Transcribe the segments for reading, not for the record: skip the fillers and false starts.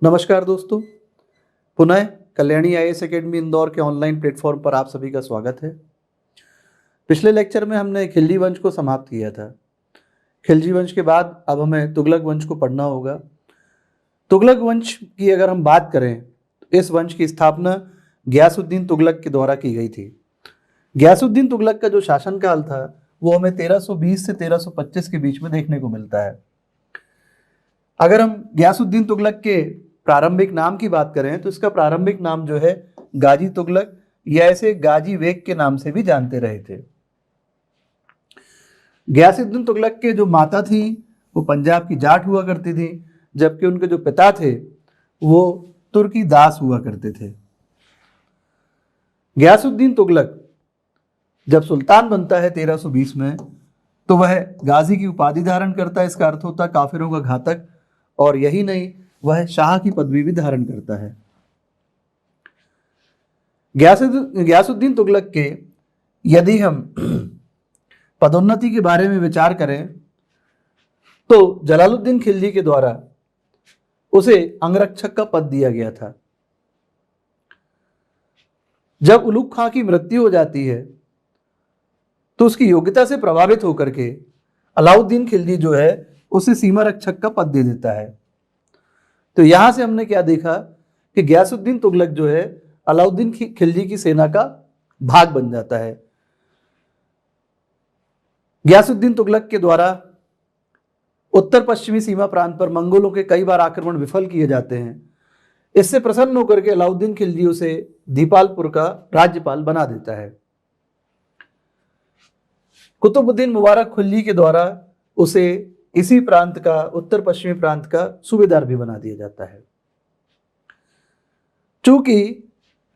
नमस्कार दोस्तों, पुनः कल्याणी आईएएस एकेडमी इंदौर के ऑनलाइन प्लेटफॉर्म पर आप सभी का स्वागत है। पिछले लेक्चर में हमने खिलजी वंश को समाप्त किया था। खिलजी वंश के बाद अब हमें तुगलक वंश को पढ़ना होगा। तुगलक वंश की अगर हम बात करें, तो इस वंश की स्थापना गयासुद्दीन तुगलक के द्वारा की गई थी। गयासुद्दीन तुगलक का जो शासनकाल था वो हमें 1320 से 1325 के बीच में देखने को मिलता है। अगर हम गयासुद्दीन तुगलक के प्रारंभिक नाम की बात करें तो इसका प्रारंभिक नाम जो है गाजी तुगलक या इसे गाजी वेग के नाम से भी जानते रहे थे। गयासुद्दीन तुगलक के जो माता थी वो पंजाब की जाट हुआ करती थी, जबकि उनके जो पिता थे वो तुर्की दास हुआ करते थे। गयासुद्दीन तुगलक जब सुल्तान बनता है 1320 में, तो वह गाजी की उपाधि धारण करता है। इसका अर्थ होता है काफिरों का घातक, और यही नहीं, वह शाह की पदवी भी धारण करता है। गयासुद्दीन तुगलक के यदि हम पदोन्नति के बारे में विचार करें तो जलालुद्दीन खिलजी के द्वारा उसे अंगरक्षक का पद दिया गया था। जब उलुग खां की मृत्यु हो जाती है तो उसकी योग्यता से प्रभावित होकर के अलाउद्दीन खिलजी जो है उसे सीमा रक्षक का पद दे देता है। तो यहां से हमने क्या देखा कि गयासुद्दीन तुगलक जो है अलाउद्दीन खिलजी की सेना का भाग बन जाता है। गयासुद्दीन तुगलक के द्वारा उत्तर पश्चिमी सीमा प्रांत पर मंगोलों के कई बार आक्रमण विफल किए जाते हैं। इससे प्रसन्न होकर के अलाउद्दीन खिलजी उसे दीपालपुर का राज्यपाल बना देता है। कुतुबुद्दीन मुबारक खिलजी के द्वारा उसे इसी प्रांत का, उत्तर पश्चिमी प्रांत का सूबेदार भी बना दिया जाता है। चूंकि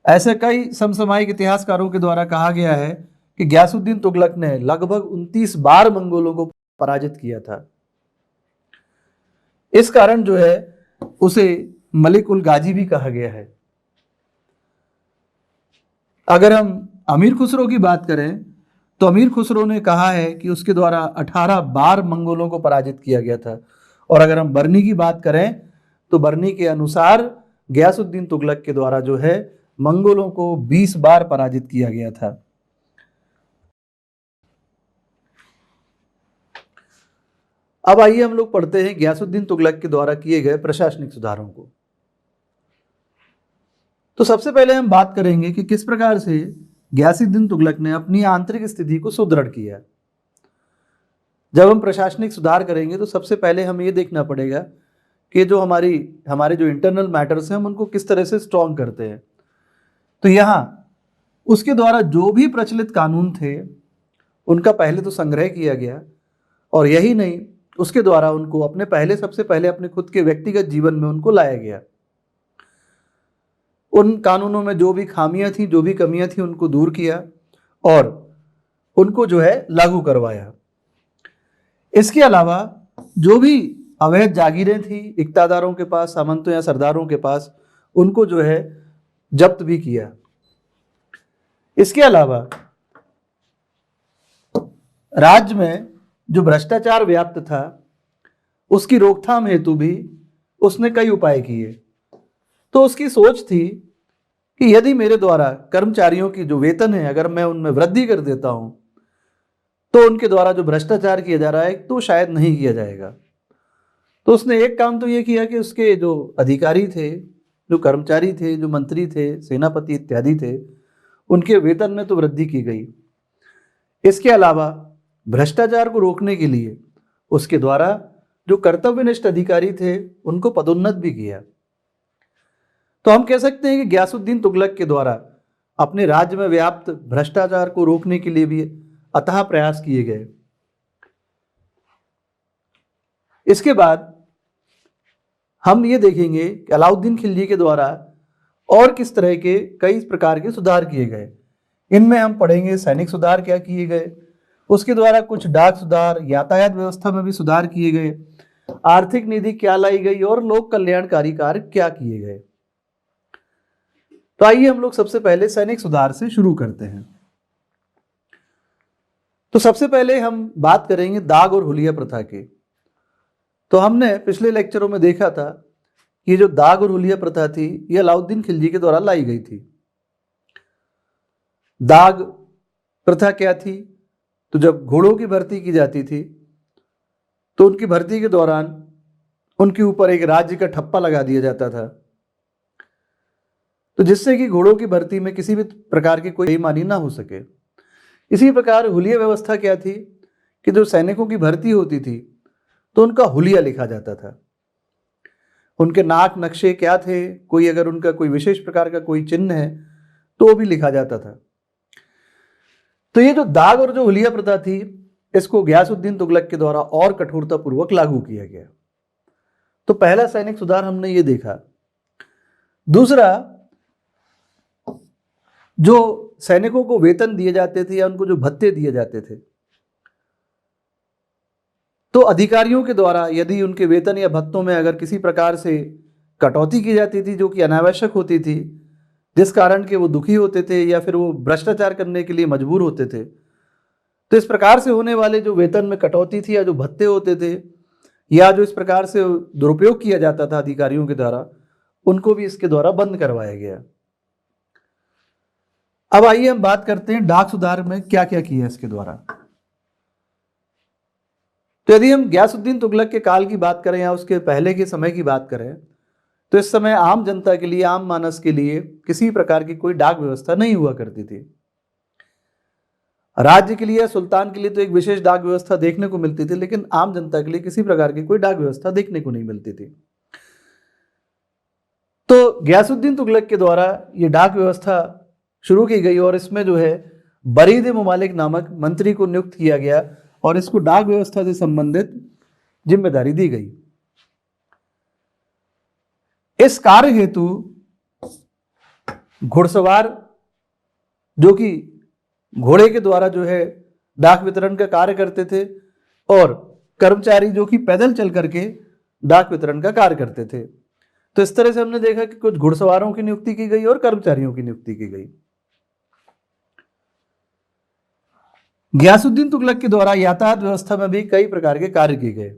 ऐसे कई समसामयिक इतिहासकारों के द्वारा कहा गया है कि गयासुद्दीन तुगलक ने लगभग 29 बार मंगोलों को पराजित किया था, इस कारण जो है उसे मलिक उल गाजी भी कहा गया है। अगर हम अमीर खुसरो की बात करें तो अमीर खुसरो ने कहा है कि उसके द्वारा 18 बार मंगोलों को पराजित किया गया था। और अगर हम बर्नी की बात करें तो बर्नी के अनुसार गयासुद्दीन तुगलक के द्वारा जो है मंगोलों को 20 बार पराजित किया गया था। अब आइए हम लोग पढ़ते हैं गयासुद्दीन तुगलक के द्वारा किए गए प्रशासनिक सुधारों को। तो सबसे पहले हम बात करेंगे कि किस प्रकार से गयासुद्दीन तुगलक ने अपनी आंतरिक स्थिति को सुदृढ़ किया। जब हम प्रशासनिक सुधार करेंगे तो सबसे पहले हमें यह देखना पड़ेगा कि जो हमारे जो इंटरनल मैटर्स हैं हम उनको किस तरह से स्ट्रॉन्ग करते हैं। तो यहाँ उसके द्वारा जो भी प्रचलित कानून थे उनका पहले तो संग्रह किया गया, और यही नहीं, उसके द्वारा उनको सबसे पहले अपने खुद के व्यक्तिगत जीवन में उनको लाया गया। उन कानूनों में जो भी खामियां थी, जो भी कमियां थी, उनको दूर किया और उनको जो है लागू करवाया। इसके अलावा जो भी अवैध जागीरें थी इक्तादारों के पास, सामंतों या सरदारों के पास, उनको जो है जब्त भी किया। इसके अलावा राज्य में जो भ्रष्टाचार व्याप्त था उसकी रोकथाम हेतु भी उसने कई उपाय किए। तो उसकी सोच थी कि यदि मेरे द्वारा कर्मचारियों की जो वेतन है अगर मैं उनमें वृद्धि कर देता हूं तो उनके द्वारा जो भ्रष्टाचार किया जा रहा है तो शायद नहीं किया जाएगा। तो उसने एक काम तो यह किया कि उसके जो अधिकारी थे, जो कर्मचारी थे, जो मंत्री थे, सेनापति इत्यादि थे, उनके वेतन में तो वृद्धि की गई। इसके अलावा भ्रष्टाचार को रोकने के लिए उसके द्वारा जो कर्तव्यनिष्ठ अधिकारी थे उनको पदोन्नत भी किया। तो हम कह सकते हैं कि गयासुद्दीन तुगलक के द्वारा अपने राज्य में व्याप्त भ्रष्टाचार को रोकने के लिए भी अथाह प्रयास किए गए। इसके बाद हम ये देखेंगे कि अलाउद्दीन खिलजी के द्वारा और किस तरह के कई प्रकार के सुधार किए गए। इनमें हम पढ़ेंगे सैनिक सुधार क्या किए गए, उसके द्वारा कुछ डाक सुधार, यातायात व्यवस्था में भी सुधार किए गए, आर्थिक नीति क्या लाई गई और लोक कल्याणकारी कार्य क्या किए गए। तो आइए हम लोग सबसे पहले सैनिक सुधार से शुरू करते हैं। तो सबसे पहले हम बात करेंगे दाग और हुलिया प्रथा की। तो हमने पिछले लेक्चरों में देखा था ये जो दाग और हुलिया प्रथा थी ये अलाउद्दीन खिलजी के द्वारा लाई गई थी। दाग प्रथा क्या थी? तो जब घोड़ों की भर्ती की जाती थी तो उनकी भर्ती के दौरान उनके ऊपर एक राज्य का ठप्पा लगा दिया जाता था, तो जिससे कि घोड़ों की भर्ती में किसी भी प्रकार की कोई बेईमानी ना हो सके। इसी प्रकार हुलिया व्यवस्था क्या थी कि जो सैनिकों की भर्ती होती थी तो उनका हुलिया लिखा जाता था। उनके नाक नक्शे क्या थे, कोई अगर उनका कोई विशेष प्रकार का कोई चिन्ह है तो वो भी लिखा जाता था। तो ये जो दाग और जो हुलिया प्रथा थी इसको गयासुद्दीन तुगलक के द्वारा और कठोरता पूर्वक लागू किया गया। तो पहला सैनिक सुधार हमने ये देखा। दूसरा, जो सैनिकों को वेतन दिए जाते थे या उनको जो भत्ते दिए जाते थे, तो अधिकारियों के द्वारा यदि उनके वेतन या भत्तों में अगर किसी प्रकार से कटौती की जाती थी जो कि अनावश्यक होती थी, जिस कारण के वो दुखी होते थे या फिर वो भ्रष्टाचार करने के लिए मजबूर होते थे, तो इस प्रकार से होने वाले जो वेतन में कटौती थी या जो भत्ते होते थे या जो इस प्रकार से दुरुपयोग किया जाता था अधिकारियों के द्वारा, उनको भी इसके द्वारा बंद करवाया गया। अब आइए हम बात करते हैं डाक सुधार में क्या क्या किया इसके द्वारा। तो यदि हम गयासुद्दीन तुगलक के काल की बात करें या उसके पहले के समय की बात करें तो इस समय आम जनता के लिए, आम मानस के लिए किसी प्रकार की कोई डाक व्यवस्था नहीं हुआ करती थी। राज्य के लिए या सुल्तान के लिए तो एक विशेष डाक व्यवस्था देखने को मिलती थी, लेकिन आम जनता के लिए किसी प्रकार की कोई डाक व्यवस्था देखने को नहीं मिलती थी। तो गयासुद्दीन तुगलक के द्वारा ये डाक व्यवस्था शुरू की गई और इसमें जो है बरीद ममालिक नामक मंत्री को नियुक्त किया गया और इसको डाक व्यवस्था से संबंधित जिम्मेदारी दी गई। इस कार्य हेतु घुड़सवार जो कि घोड़े के द्वारा जो है डाक वितरण का कार्य करते थे और कर्मचारी जो कि पैदल चल करके डाक वितरण का कार्य करते थे। तो इस तरह से हमने देखा कि कुछ घुड़सवारों की नियुक्ति की गई और कर्मचारियों की नियुक्ति की गई। गयासुद्दीन तुगलक के द्वारा यातायात व्यवस्था में भी कई प्रकार के कार्य किए गए।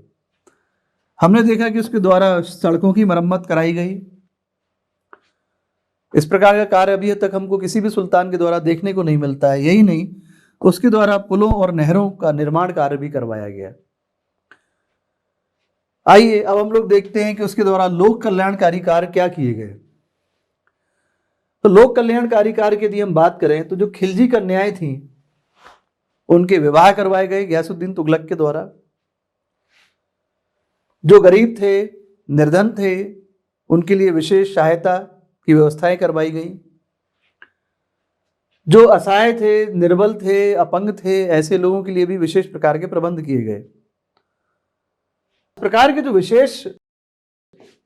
हमने देखा कि उसके द्वारा सड़कों की मरम्मत कराई गई। इस प्रकार का कार्य अभी तक हमको किसी भी सुल्तान के द्वारा देखने को नहीं मिलता है। यही नहीं, उसके द्वारा पुलों और नहरों का निर्माण कार्य भी करवाया गया। आइए अब हम लोग देखते हैं कि उसके द्वारा लोक कल्याणकारी कार्य क्या किए गए। तो लोक कल्याणकारी कार्य की यदि हम बात करें तो जो खिलजी कन्याएं थी उनके विवाह करवाए गए गयासुद्दीन तुगलक के द्वारा। जो गरीब थे, निर्धन थे, उनके लिए विशेष सहायता की व्यवस्थाएं करवाई गई। जो असहाय थे, निर्बल थे, अपंग थे, ऐसे लोगों के लिए भी विशेष प्रकार के प्रबंध किए गए। इस प्रकार के जो विशेष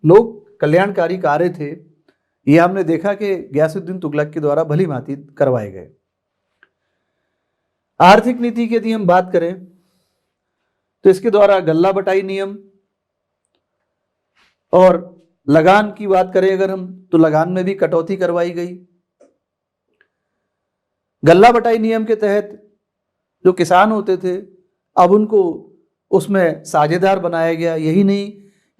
लोक कल्याणकारी कार्य थे ये हमने देखा कि गयासुद्दीन तुगलक के द्वारा भली भांति करवाए गए। आर्थिक नीति की यदि हम बात करें तो इसके द्वारा गल्ला बटाई नियम और लगान की बात करें अगर हम तो लगान में भी कटौती करवाई गई। गल्ला बटाई नियम के तहत जो किसान होते थे अब उनको उसमें साझेदार बनाया गया। यही नहीं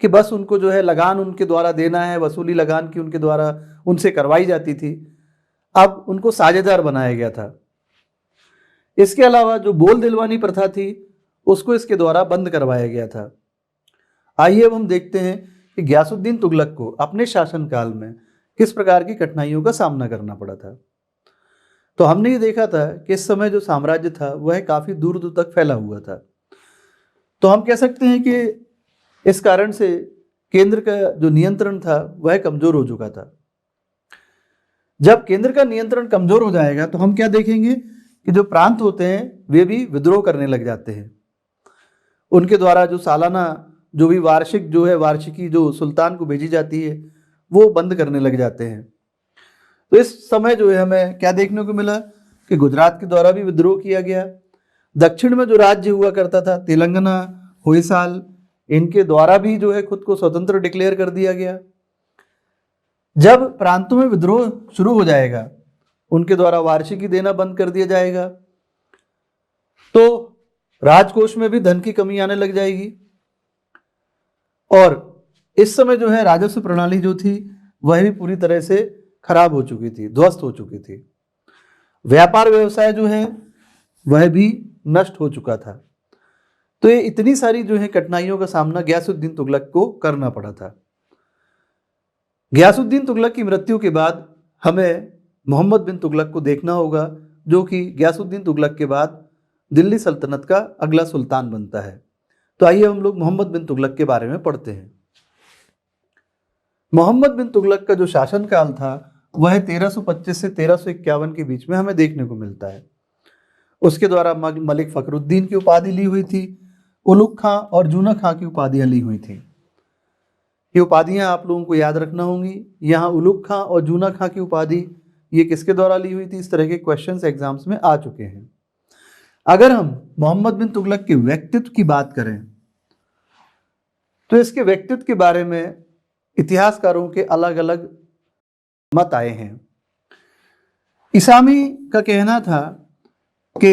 कि बस उनको जो है लगान उनके द्वारा देना है, वसूली लगान की उनके द्वारा उनसे करवाई जाती थी, अब उनको साझेदार बनाया गया था। इसके अलावा जो बोल दिलवानी प्रथा थी उसको इसके द्वारा बंद करवाया गया था। आइए अब हम देखते हैं कि गयासुद्दीन तुगलक को अपने शासनकाल में किस प्रकार की कठिनाइयों का सामना करना पड़ा था। तो हमने ये देखा था कि इस समय जो साम्राज्य था वह काफी दूर दूर तक फैला हुआ था। तो हम कह सकते हैं कि इस कारण से केंद्र का जो नियंत्रण था वह कमजोर हो चुका था। जब केंद्र का नियंत्रण कमजोर हो जाएगा तो हम क्या देखेंगे कि जो प्रांत होते हैं वे भी विद्रोह करने लग जाते हैं। उनके द्वारा जो सालाना जो भी वार्षिक जो है वार्षिकी जो सुल्तान को भेजी जाती है वो बंद करने लग जाते हैं। तो इस समय जो है हमें क्या देखने को मिला कि गुजरात के द्वारा भी विद्रोह किया गया। दक्षिण में जो राज्य हुआ करता था तेलंगाना, होयसाल, इनके द्वारा भी जो है खुद को स्वतंत्र डिक्लेयर कर दिया गया। जब प्रांतों में विद्रोह शुरू हो जाएगा उनके द्वारा वार्षिकी देना बंद कर दिया जाएगा तो राजकोष में भी धन की कमी आने लग जाएगी और इस समय जो है राजस्व प्रणाली जो थी वह भी पूरी तरह से खराब हो चुकी थी, ध्वस्त हो चुकी थी। व्यापार व्यवसाय जो है वह भी नष्ट हो चुका था। तो ये इतनी सारी जो है कठिनाइयों का सामना गयासुद्दीन तुगलक को करना पड़ा था। गयासुद्दीन तुगलक की मृत्यु के बाद हमें मोहम्मद बिन तुगलक को देखना होगा, जो कि गयासुद्दीन तुगलक के बाद दिल्ली सल्तनत का अगला सुल्तान बनता है। तो आइए हम लोग मोहम्मद बिन तुगलक के बारे में पढ़ते हैं। मोहम्मद बिन तुगलक का जो शासनकाल था वह 1325 से 1351 के बीच में हमें देखने को मिलता है। उसके द्वारा मलिक फखरुद्दीन की उपाधि ली हुई थी, उलुग खां और जूना खां की उपाधियां ली हुई थी। ये उपाधियां आप लोगों को याद रखना होंगी। यहाँ उलुग खां और जूना खां की उपाधि ये किसके द्वारा ली हुई थी, इस तरह के क्वेश्चंस एग्जाम्स में आ चुके हैं। अगर हम मोहम्मद बिन तुगलक के व्यक्तित्व की बात करें तो इसके व्यक्तित्व के बारे में इतिहासकारों के अलग अलग मत आए हैं। इसामी का कहना था कि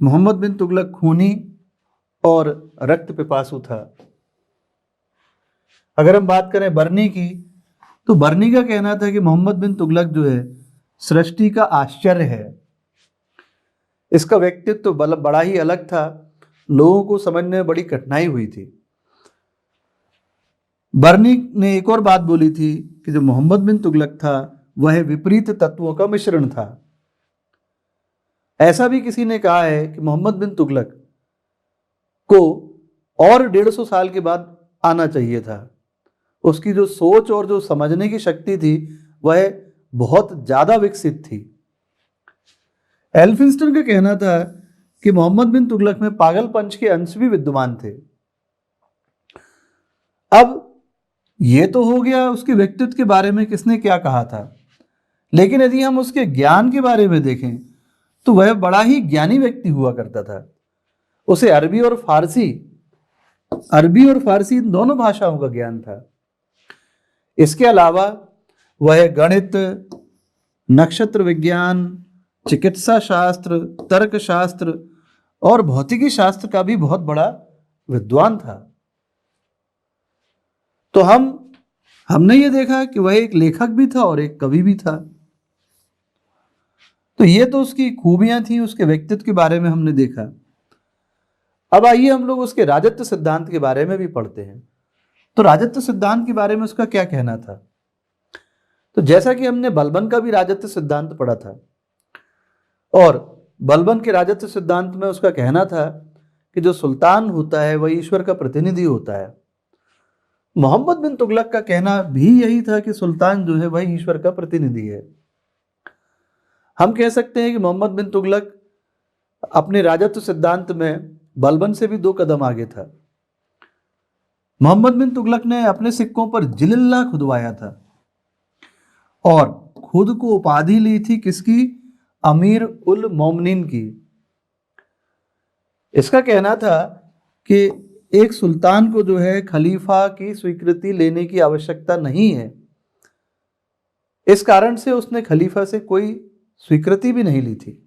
मोहम्मद बिन तुगलक खूनी और रक्त पिपासु था। अगर हम बात करें बर्नी की तो बर्नी का कहना था कि मोहम्मद बिन तुगलक जो है सृष्टि का आश्चर्य है। इसका व्यक्तित्व तो बड़ा ही अलग था, लोगों को समझने में बड़ी कठिनाई हुई थी। बर्नी ने एक और बात बोली थी कि जो मोहम्मद बिन तुगलक था वह विपरीत तत्वों का मिश्रण था। ऐसा भी किसी ने कहा है कि मोहम्मद बिन तुगलक को और 150 साल के बाद आना चाहिए था। उसकी जो सोच और जो समझने की शक्ति थी वह बहुत ज्यादा विकसित थी। एल्फिंस्टन का कहना था कि मोहम्मद बिन तुगलक में पागलपंच के अंश भी विद्यमान थे। अब ये तो हो गया उसके व्यक्तित्व के बारे में किसने क्या कहा था, लेकिन यदि हम उसके ज्ञान के बारे में देखें तो वह बड़ा ही ज्ञानी व्यक्ति हुआ करता था। उसे अरबी और फारसी इन दोनों भाषाओं का ज्ञान था। इसके अलावा वह गणित, नक्षत्र विज्ञान, चिकित्सा शास्त्र, तर्कशास्त्र और भौतिकी शास्त्र का भी बहुत बड़ा विद्वान था। तो हमने ये देखा कि वह एक लेखक भी था और एक कवि भी था। तो ये तो उसकी खूबियां थी, उसके व्यक्तित्व के बारे में हमने देखा। अब आइए हम लोग उसके राजत्व सिद्धांत के बारे में भी पढ़ते हैं। तो राजत्व सिद्धांत के बारे में उसका क्या कहना था। तो जैसा कि हमने बलबन का भी राजत्व सिद्धांत पढ़ा था और बलबन के राजत्व सिद्धांत में उसका कहना था कि जो सुल्तान होता है वह ईश्वर का प्रतिनिधि होता है। मोहम्मद बिन तुगलक का कहना भी यही था कि सुल्तान जो है वह ईश्वर का प्रतिनिधि है। हम कह सकते हैं कि मोहम्मद बिन तुगलक अपने राजत्व सिद्धांत में बलबन से भी 2 कदम आगे था। मोहम्मद बिन तुगलक ने अपने सिक्कों पर जिलिल्लाह खुदवाया था और खुद को उपाधि ली थी किसकी, अमीर उल मोमिनीन की। इसका कहना था कि एक सुल्तान को जो है खलीफा की स्वीकृति लेने की आवश्यकता नहीं है। इस कारण से उसने खलीफा से कोई स्वीकृति भी नहीं ली थी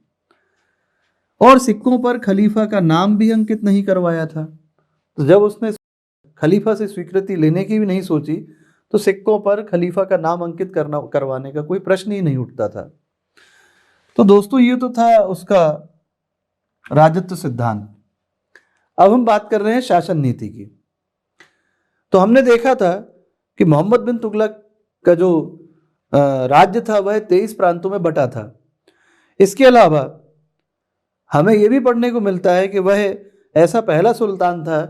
और सिक्कों पर खलीफा का नाम भी अंकित नहीं करवाया था। तो जब उसने खलीफा से स्वीकृति लेने की भी नहीं सोची तो सिक्कों पर खलीफा का नाम अंकित करवाने का कोई प्रश्न ही नहीं उठता था। तो दोस्तों ये तो था उसका राजत्व सिद्धांत। अब हम बात कर रहे हैं शासन नीति की। तो हमने देखा था कि मोहम्मद बिन तुगलक का जो राज्य था वह 23 प्रांतों में बटा था। इसके अलावा हमें यह भी पढ़ने को मिलता है कि वह ऐसा पहला सुल्तान था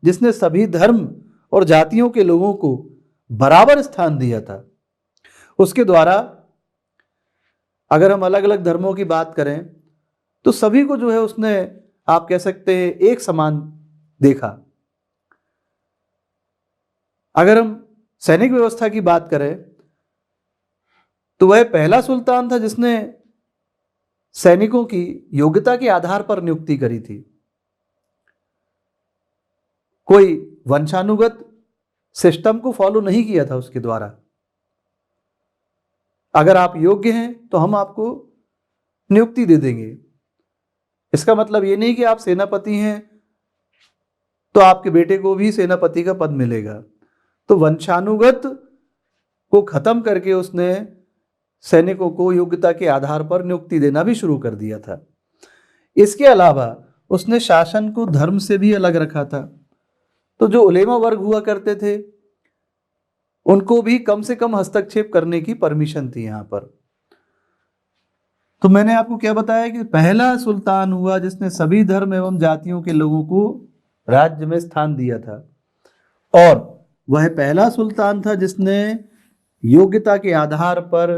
जिसने सभी धर्म और जातियों के लोगों को बराबर स्थान दिया था। उसके द्वारा अगर हम अलग अलग धर्मों की बात करें तो सभी को जो है उसने, आप कह सकते हैं, एक समान देखा। अगर हम सैनिक व्यवस्था की बात करें तो वह पहला सुल्तान था जिसने सैनिकों की योग्यता के आधार पर नियुक्ति करी थी। कोई वंशानुगत सिस्टम को फॉलो नहीं किया था उसके द्वारा। अगर आप योग्य हैं तो हम आपको नियुक्ति दे देंगे। इसका मतलब ये नहीं कि आप सेनापति हैं तो आपके बेटे को भी सेनापति का पद मिलेगा। तो वंशानुगत को खत्म करके उसने सैनिकों को योग्यता के आधार पर नियुक्ति देना भी शुरू कर दिया था। इसके अलावा उसने शासन को धर्म से भी अलग रखा था। तो जो उलेमा वर्ग हुआ करते थे उनको भी कम से कम हस्तक्षेप करने की परमिशन थी यहाँ पर। तो मैंने आपको क्या बताया कि पहला सुल्तान हुआ जिसने सभी धर्म एवं जातियों के लोगों को राज्य में स्थान दिया था, और वह पहला सुल्तान था जिसने योग्यता के आधार पर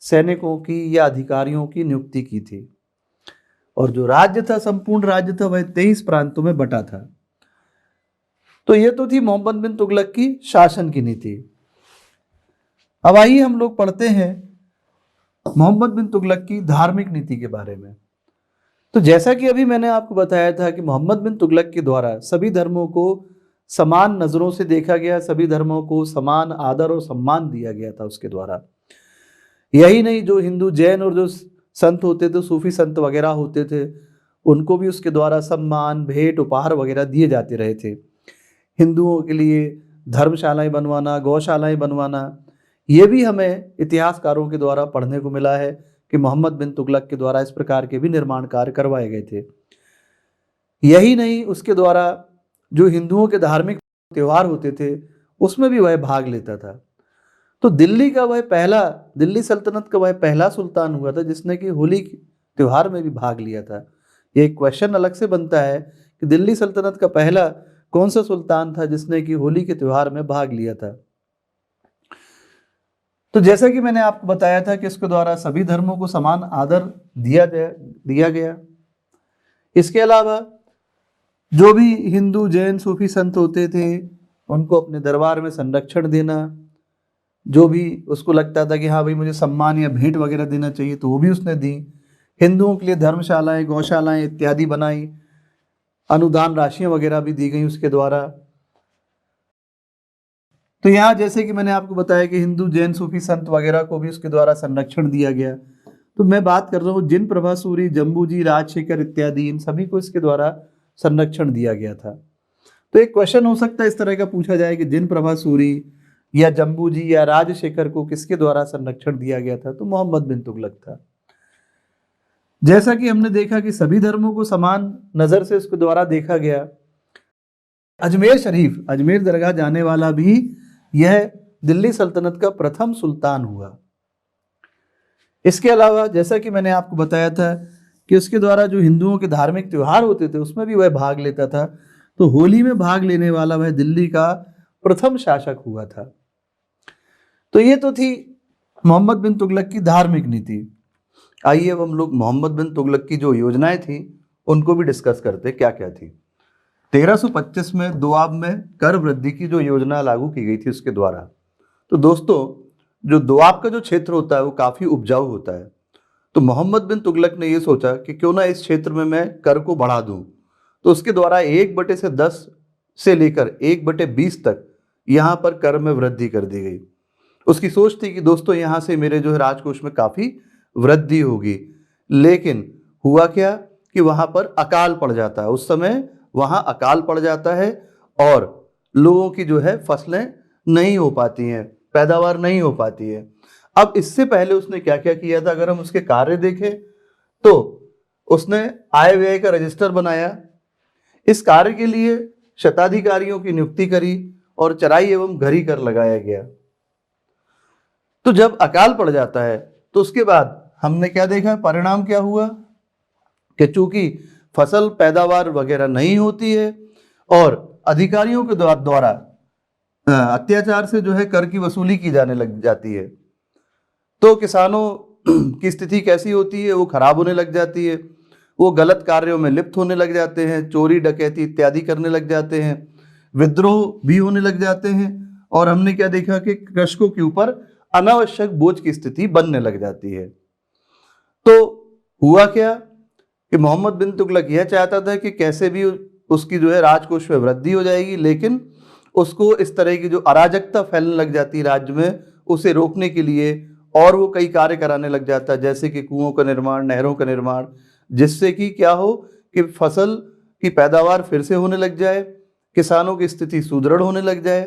सैनिकों की या अधिकारियों की नियुक्ति की थी। और जो राज्य था, संपूर्ण राज्य था, वह 23 प्रांतों में बटा था। तो ये तो थी मोहम्मद बिन तुगलक की शासन की नीति। अब आइए हम लोग पढ़ते हैं मोहम्मद बिन तुगलक की धार्मिक नीति के बारे में। तो जैसा कि अभी मैंने आपको बताया था कि मोहम्मद बिन तुगलक के द्वारा सभी धर्मों को समान नज़रों से देखा गया, सभी धर्मों को समान आदर और सम्मान दिया गया था उसके द्वारा। यही नहीं, जो हिंदू, जैन और जो संत होते थे, सूफी संत वगैरह होते थे, उनको भी उसके द्वारा सम्मान, भेंट, उपहार वगैरह दिए जाते रहे थे। हिंदुओं के लिए धर्मशालाएं बनवाना, गौशालाएं बनवाना, ये भी हमें इतिहासकारों के द्वारा पढ़ने को मिला है कि मोहम्मद बिन तुगलक के द्वारा इस प्रकार के भी निर्माण कार्य करवाए गए थे। यही नहीं, उसके द्वारा जो हिंदुओं के धार्मिक त्यौहार होते थे उसमें भी वह भाग लेता था। तो दिल्ली सल्तनत का वह पहला सुल्तान हुआ था जिसने कि होली त्यौहार में भी भाग लिया था। ये एक क्वेश्चन अलग से बनता है कि दिल्ली सल्तनत का पहला कौन सा सुल्तान था जिसने कि होली के त्यौहार में भाग लिया था। तो जैसा कि मैंने आपको बताया था कि इसके द्वारा सभी धर्मों को समान आदर दिया गया। इसके अलावा जो भी हिंदू, जैन, सूफी संत होते थे उनको अपने दरबार में संरक्षण देना, जो भी उसको लगता था कि हाँ भाई मुझे सम्मान या भेंट वगैरह देना चाहिए तो वो भी उसने दी। हिंदुओं के लिए धर्मशालाएं, गौशालाएं इत्यादि बनाई, अनुदान राशियां वगैरह भी दी गई उसके द्वारा। तो यहाँ जैसे कि मैंने आपको बताया कि हिंदू, जैन, सूफी संत वगैरह को भी उसके द्वारा संरक्षण दिया गया। तो मैं बात कर रहा हूँ जिन प्रभा सूरी, जम्बूजी, राजशेखर इत्यादि, इन सभी को इसके द्वारा संरक्षण दिया गया था। तो एक क्वेश्चन हो सकता है इस तरह का पूछा जाए कि जिन प्रभा सूरी या जम्बूजी या राजशेखर को किसके द्वारा संरक्षण दिया गया था, तो मोहम्मद बिन तुगलक था। जैसा कि हमने देखा कि सभी धर्मों को समान नजर से उसके द्वारा देखा गया। अजमेर शरीफ, अजमेर दरगाह जाने वाला भी यह दिल्ली सल्तनत का प्रथम सुल्तान हुआ। इसके अलावा जैसा कि मैंने आपको बताया था कि उसके द्वारा जो हिंदुओं के धार्मिक त्यौहार होते थे उसमें भी वह भाग लेता था। तो होली में भाग लेने वाला वह दिल्ली का प्रथम शासक हुआ था। तो ये तो थी मोहम्मद बिन तुगलक की धार्मिक नीति। आइए अब हम लोग मोहम्मद बिन तुगलक की जो योजनाएं थी उनको भी डिस्कस करते क्या क्या थी। 1325 में दोआब में कर वृद्धि की जो योजना लागू की गई थी उसके द्वारा। तो दोस्तों, जो दोआब का जो क्षेत्र होता है वो काफ़ी उपजाऊ होता है। तो मोहम्मद बिन तुगलक ने ये सोचा कि क्यों ना इस क्षेत्र में मैं कर को बढ़ा दूं। तो उसके द्वारा 1/10 से लेकर 1/20 तक यहाँ पर कर में वृद्धि कर दी गई। उसकी सोच थी कि दोस्तों यहाँ से मेरे जो है राजकोष में काफ़ी वृद्धि होगी। लेकिन हुआ क्या कि वहाँ पर अकाल पड़ जाता है। उस समय वहाँ अकाल पड़ जाता है और लोगों की जो है फसलें नहीं हो पाती हैं, पैदावार नहीं हो पाती है। अब इससे पहले उसने क्या क्या किया था, अगर हम उसके कार्य देखें तो उसने आय व्यय का रजिस्टर बनाया। इस कार्य के लिए शताधिकारियों की नियुक्ति करी और चराई एवं घरी कर लगाया गया। तो जब अकाल पड़ जाता है तो उसके बाद हमने क्या देखा, परिणाम क्या हुआ कि चूंकि फसल पैदावार वगैरह नहीं होती है और अधिकारियों के द्वारा अत्याचार से जो है कर की वसूली की जाने लग जाती है, तो किसानों की स्थिति कैसी होती है, वो खराब होने लग जाती है। वो गलत कार्यों में लिप्त होने लग जाते हैं, चोरी डकैती इत्यादि करने लग जाते हैं, विद्रोह भी होने लग जाते हैं। और हमने क्या देखा कि कृषकों के ऊपर अनावश्यक बोझ की स्थिति बनने लग जाती है। तो हुआ क्या कि मोहम्मद बिन तुगलक यह चाहता था कि कैसे भी उसकी जो है राजकोष में वृद्धि हो जाएगी, लेकिन उसको इस तरह की जो अराजकता फैलने लग जाती राज्य में, उसे रोकने के लिए और वो कई कार्य कराने लग जाता है, जैसे कि कुओं का निर्माण, नहरों का निर्माण, जिससे कि क्या हो कि फसल की पैदावार फिर से होने लग जाए, किसानों की स्थिति सुदृढ़ होने लग जाए।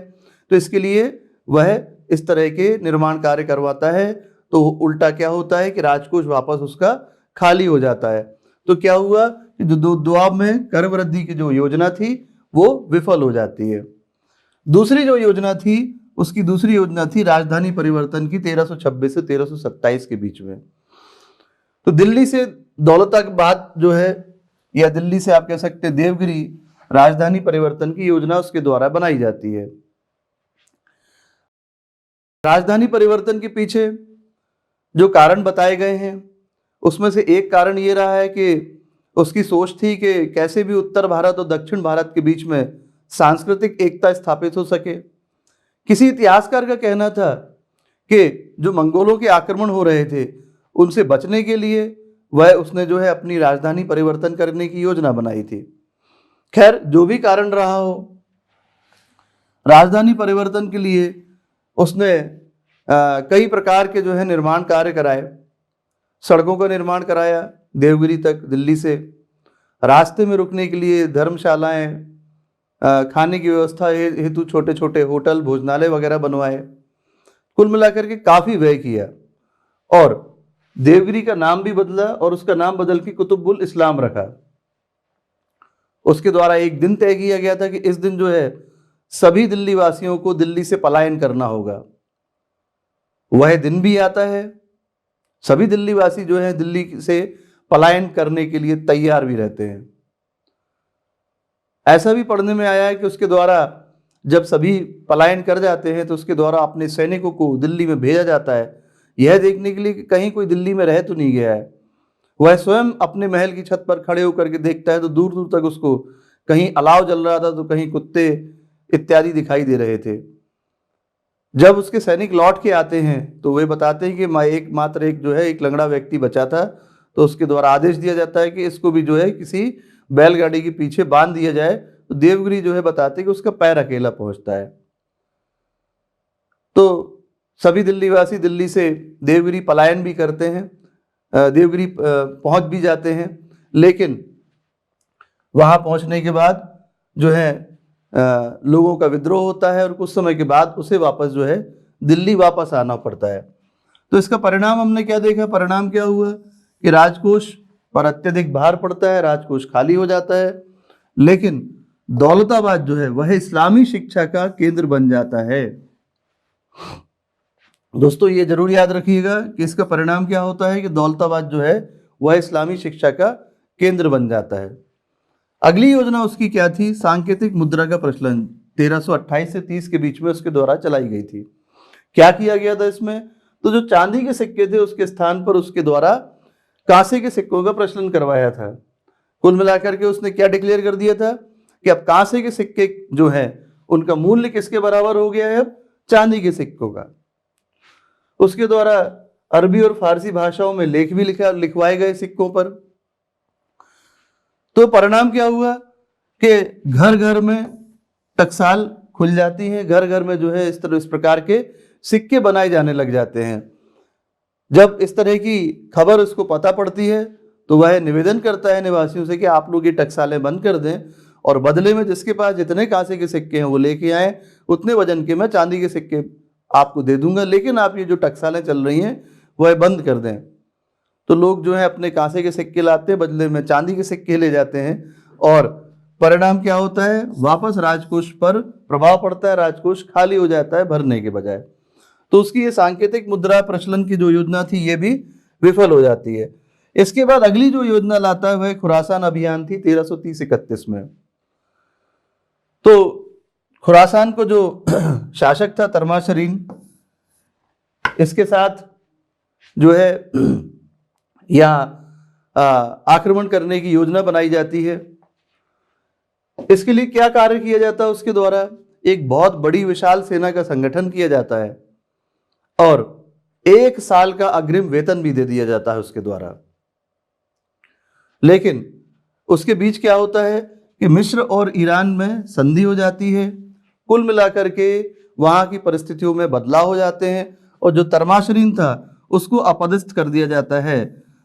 तो इसके लिए वह इस तरह के निर्माण कार्य करवाता है। तो उल्टा क्या होता है कि राजकोष वापस उसका खाली हो जाता है। तो क्या हुआ कि जो दुआब में कर वृद्धि की जो योजना थी वो विफल हो जाती है। दूसरी जो योजना थी, उसकी दूसरी योजना थी राजधानी परिवर्तन की 1326 से 1327 के बीच में। तो दिल्ली से दौलताबाद जो है, या दिल्ली से आप कह सकते हैं देवगिरी, राजधानी परिवर्तन की योजना उसके द्वारा बनाई जाती है। राजधानी परिवर्तन के पीछे जो कारण बताए गए हैं उसमें से एक कारण ये रहा है कि उसकी सोच थी कि कैसे भी उत्तर भारत और दक्षिण भारत के बीच में सांस्कृतिक एकता स्थापित हो सके। किसी इतिहासकार का कहना था कि जो मंगोलों के आक्रमण हो रहे थे उनसे बचने के लिए वह उसने जो है अपनी राजधानी परिवर्तन करने की योजना बनाई थी। खैर, जो भी कारण रहा हो, राजधानी परिवर्तन के लिए उसने कई प्रकार के जो है निर्माण कार्य कराए। सड़कों का निर्माण कराया देवगिरी तक दिल्ली से, रास्ते में रुकने के लिए धर्मशालाएं, खाने की व्यवस्था हेतु छोटे छोटे होटल, भोजनालय वगैरह बनवाए। कुल मिलाकर के काफ़ी व्यय किया और देवगिरी का नाम भी बदला और उसका नाम बदल के कुतुबुल इस्लाम रखा। उसके द्वारा एक दिन तय किया गया था कि इस दिन जो है सभी दिल्ली वासियों को दिल्ली से पलायन करना होगा। वह दिन भी आता है, सभी दिल्ली वासी जो है दिल्ली से पलायन करने के लिए तैयार भी रहते हैं। ऐसा भी पढ़ने में आया है कि उसके द्वारा जब सभी पलायन कर जाते हैं तो उसके द्वारा अपने सैनिकों को दिल्ली में भेजा जाता है, यह देखने के लिए कि कहीं कोई दिल्ली में रह तो नहीं गया है। वह स्वयं अपने महल की छत पर खड़े होकर के देखता है तो दूर दूर तक उसको कहीं अलाव जल रहा था तो कहीं कुत्ते इत्यादि दिखाई दे रहे थे। जब उसके सैनिक लौट के आते हैं तो वे बताते हैं कि एकमात्र एक जो है एक लंगड़ा व्यक्ति बचा था। तो उसके द्वारा आदेश दिया जाता है कि इसको भी जो है किसी बैलगाड़ी के पीछे बांध दिया जाए। तो देवगिरी जो है बताते हैं कि उसका पैर अकेला पहुंचता है। तो सभी दिल्लीवासी दिल्ली से देवगिरी पलायन भी करते हैं, देवगिरी पहुंच भी जाते हैं, लेकिन वहां पहुंचने के बाद जो है लोगों का विद्रोह होता है और कुछ समय के बाद उसे वापस जो है दिल्ली वापस आना पड़ता है। तो इसका परिणाम हमने क्या देखा? परिणाम क्या हुआ कि राजकोष पर अत्यधिक भार पड़ता है, राजकोष खाली हो जाता है, लेकिन दौलताबाद जो है वह इस्लामी शिक्षा का केंद्र बन जाता है। दोस्तों, ये जरूर याद रखिएगा कि इसका परिणाम क्या होता है कि दौलताबाद जो है वह इस्लामी शिक्षा का केंद्र बन जाता है। अगली योजना उसकी क्या थी? सांकेतिक मुद्रा का प्रचलन 1328 से 30 के बीच में उसके द्वारा चलाई गई थी। क्या किया गया था इसमें? तो जो चांदी के सिक्के थे उसके स्थान पर उसके द्वारा कांसे के सिक्कों का प्रचलन करवाया था। कुल मिलाकर के उसने क्या डिक्लेयर कर दिया था कि अब कांसे के सिक्के जो है उनका मूल्य किसके बराबर हो गया है? अब चांदी के सिक्कों का। उसके द्वारा अरबी और फारसी भाषाओं में लेख भी लिखवाए गए सिक्कों पर। तो परिणाम क्या हुआ कि घर घर में टकसाल खुल जाती है, घर घर में जो है इस प्रकार के सिक्के बनाए जाने लग जाते हैं। जब इस तरह की खबर उसको पता पड़ती है तो वह निवेदन करता है निवासियों से कि आप लोग ये टकसालें बंद कर दें और बदले में जिसके पास जितने कांसे के सिक्के हैं वो लेके आए, उतने वजन के मैं चांदी के सिक्के आपको दे दूंगा, लेकिन आप ये जो टकसालें चल रही हैं वह बंद कर दें। तो लोग जो है अपने कांसे के सिक्के लाते हैं, बदले में चांदी के सिक्के ले जाते हैं और परिणाम क्या होता है? वापस राजकोष पर प्रभाव पड़ता है, राजकोष खाली हो जाता है भरने के बजाय। तो उसकी ये सांकेतिक मुद्रा प्रचलन की जो योजना थी ये भी विफल हो जाती है। इसके बाद अगली जो योजना लाता है वह खुरासान अभियान थी 1330-31 में। तो खुरासान को जो शासक था तरमाशरीन, इसके साथ जो है यहाँ आक्रमण करने की योजना बनाई जाती है। इसके लिए क्या कार्य किया जाता है? उसके द्वारा एक बहुत बड़ी विशाल सेना का संगठन किया जाता है और 1 साल का अग्रिम वेतन भी दे दिया जाता है उसके द्वारा। लेकिन उसके बीच क्या होता है कि मिस्र और ईरान में संधि हो जाती है। कुल मिलाकर के वहां की परिस्थितियों में बदलाव हो जाते हैं और जो तरमाशरीन था उसको अपदस्थ कर दिया जाता है।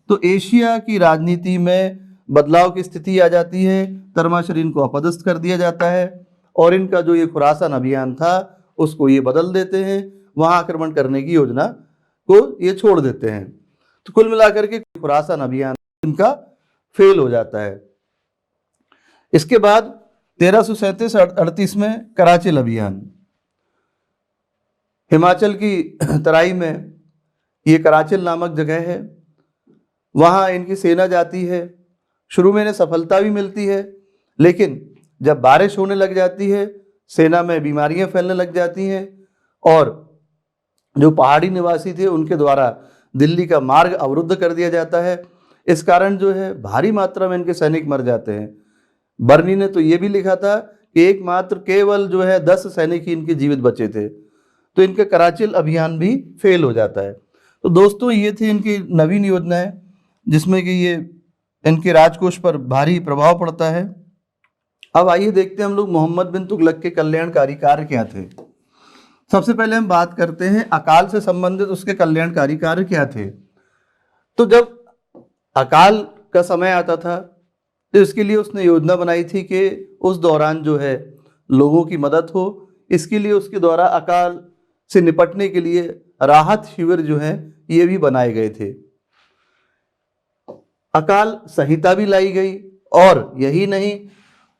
तो एशिया की राजनीति में बदलाव की स्थिति आ जाती है, तरमाशरीन को अपदस्थ कर दिया जाता है और इनका जो ये खुरासान अभियान था उसको ये बदल देते हैं, वहां आक्रमण करने की योजना को ये छोड़ देते हैं। तो कुल मिलाकर के खुरासान अभियान इनका फेल हो जाता है। इसके बाद 1337-38 में कराचिल अभियान, हिमाचल की तराई में ये कराचिल नामक जगह है, वहाँ इनकी सेना जाती है। शुरू में इन्हें सफलता भी मिलती है, लेकिन जब बारिश होने लग जाती है, सेना में बीमारियां फैलने लग जाती हैं और जो पहाड़ी निवासी थे उनके द्वारा दिल्ली का मार्ग अवरुद्ध कर दिया जाता है। इस कारण जो है भारी मात्रा में इनके सैनिक मर जाते हैं। बर्नी ने तो ये भी लिखा था कि एकमात्र केवल जो है 10 सैनिक ही इनके जीवित बचे थे। तो इनका कराचिल अभियान भी फेल हो जाता है। तो दोस्तों ये थी इनकी नवीन योजनाएं, जिसमें कि ये इनके राजकोष पर भारी प्रभाव पड़ता है। अब आइए देखते हैं हम लोग मोहम्मद बिन तुगलक के कल्याणकारी कार्य क्या थे। सबसे पहले हम बात करते हैं अकाल से संबंधित उसके कल्याणकारी कार्य क्या थे। तो जब अकाल का समय आता था तो इसके लिए उसने योजना बनाई थी कि उस दौरान जो है लोगों की मदद हो। इसके लिए उसके द्वारा अकाल से निपटने के लिए राहत शिविर जो है ये भी बनाए गए थे। अकाल संहिता भी लाई गई और यही नहीं,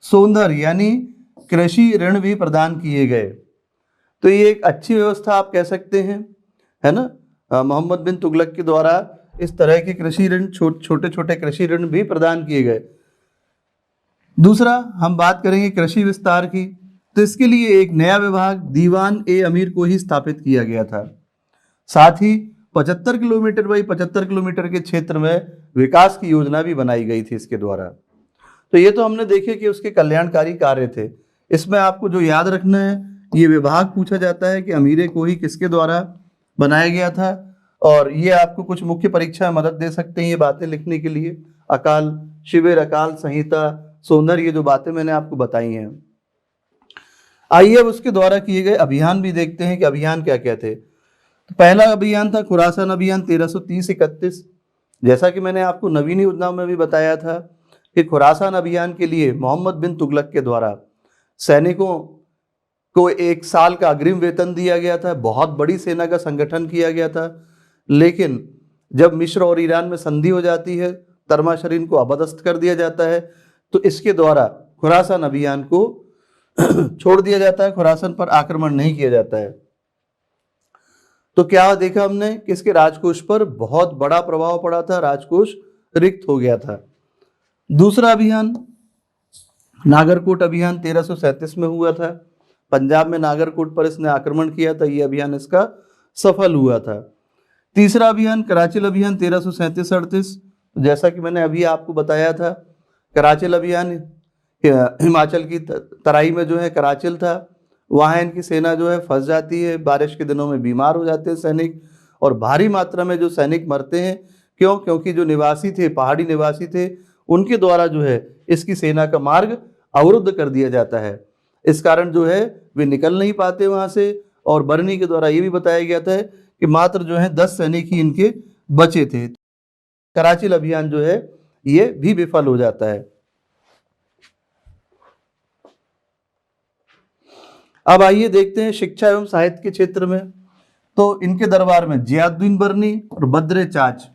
सोंदर यानी कृषि ऋण भी प्रदान किए गए। तो ये एक अच्छी व्यवस्था आप कह सकते हैं, है ना। मोहम्मद बिन तुगलक के द्वारा इस तरह के कृषि ऋण, छोटे छोटे कृषि ऋण भी प्रदान किए गए। दूसरा हम बात करेंगे कृषि विस्तार की। तो इसके लिए एक नया विभाग दीवान ए अमीर को ही स्थापित किया गया था। साथ ही 75 किलोमीटर बाई 75 किलोमीटर के क्षेत्र में विकास की योजना भी बनाई गई थी इसके द्वारा। तो ये तो हमने देखे कि उसके कल्याणकारी कार्य थे। इसमें आपको जो याद रखना है, ये विभाग पूछा जाता है कि अमीर को ही किसके द्वारा बनाया गया था, और ये आपको कुछ मुख्य परीक्षा में मदद दे सकते हैं ये बातें लिखने के लिए। अकाल शिविर, अकाल संहिता, सोनर, ये जो बातें मैंने आपको बताई हैं। आइए अब उसके द्वारा किए गए अभियान भी देखते हैं कि अभियान क्या क्या थे। तो पहला अभियान था खुरासान अभियान 1330-31। जैसा कि मैंने आपको नवीन योजना में भी बताया था कि खुरासान अभियान के लिए मोहम्मद बिन तुगलक के द्वारा सैनिकों को 1 साल का अग्रिम वेतन दिया गया था। बहुत बड़ी सेना का संगठन किया गया था। लेकिन जब मिस्र और ईरान में संधि हो जाती है, तर्माशरीन को अपदस्थ कर दिया जाता है, तो इसके द्वारा खुरासान अभियान को छोड़ दिया जाता है, खुरासान पर आक्रमण नहीं किया जाता है। तो क्या देखा हमने कि इसके राजकोष पर बहुत बड़ा प्रभाव पड़ा था, राजकोष रिक्त हो गया था। दूसरा अभियान नागरकोट अभियान 1337 में हुआ था। पंजाब में नागरकोट पर इसने आक्रमण किया था। यह अभियान इसका सफल हुआ था। तीसरा अभियान कराचिल अभियान 1337-38। जैसा कि मैंने अभी आपको बताया था, कराचिल अभियान हिमाचल की तराई में जो है कराचिल था। वहाँ इनकी सेना जो है फंस जाती है, बारिश के दिनों में बीमार हो जाते हैं सैनिक, और भारी मात्रा में जो सैनिक मरते हैं। क्यों? क्योंकि जो निवासी थे, पहाड़ी निवासी थे, उनके द्वारा जो है इसकी सेना का मार्ग अवरुद्ध कर दिया जाता है। इस कारण जो है वे निकल नहीं पाते वहाँ से। और बर्नी के द्वारा ये भी बताया गया था कि मात्र जो है 10 सैनिक ही इनके बचे थे। कराचिल अभियान जो है ये भी विफल हो जाता है। अब आइए देखते हैं शिक्षा एवं साहित्य के क्षेत्र में। तो इनके दरबार में जियाउद्दीन बर्नी और बद्र चाच,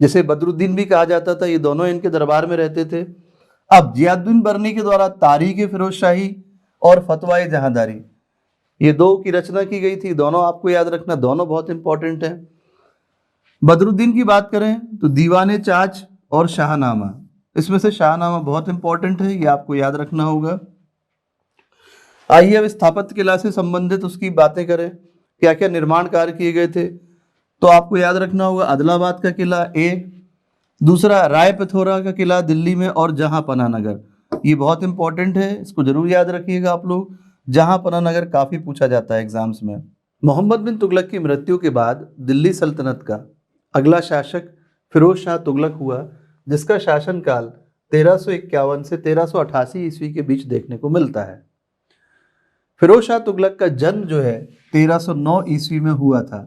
जिसे बदरुद्दीन भी कहा जाता था, ये दोनों इनके दरबार में रहते थे। अब जियाउद्दीन बर्नी के द्वारा तारीख फिरोज शाही और फतवाए जहांदारी, ये 2 की रचना की गई थी। दोनों आपको याद रखना, दोनों बहुत इंपॉर्टेंट हैं। बदरुद्दीन की बात करें तो दीवाने चाच और शाहनामा, इसमें से शाहनामा बहुत इंपॉर्टेंट है, ये आपको याद रखना होगा। आइए अब स्थापत्य कला से संबंधित उसकी बातें करें, क्या क्या निर्माण कार्य किए गए थे। तो आपको याद रखना होगा आदिलाबाद का किला एक, दूसरा राय पिथौरा का किला दिल्ली में, और जहांपना नगर, ये बहुत इंपॉर्टेंट है, इसको जरूर याद रखिएगा आप लोग। जहांपना नगर काफी पूछा जाता है एग्जाम्स में। मोहम्मद बिन तुगलक की मृत्यु के बाद दिल्ली सल्तनत का अगला शासक फिरोज शाह तुगलक हुआ, जिसका शासनकाल 1351 से 1388 ईस्वी के बीच देखने को मिलता है। फिरोज शाह तुगलक का जन्म जो है 1309 ईस्वी में हुआ था।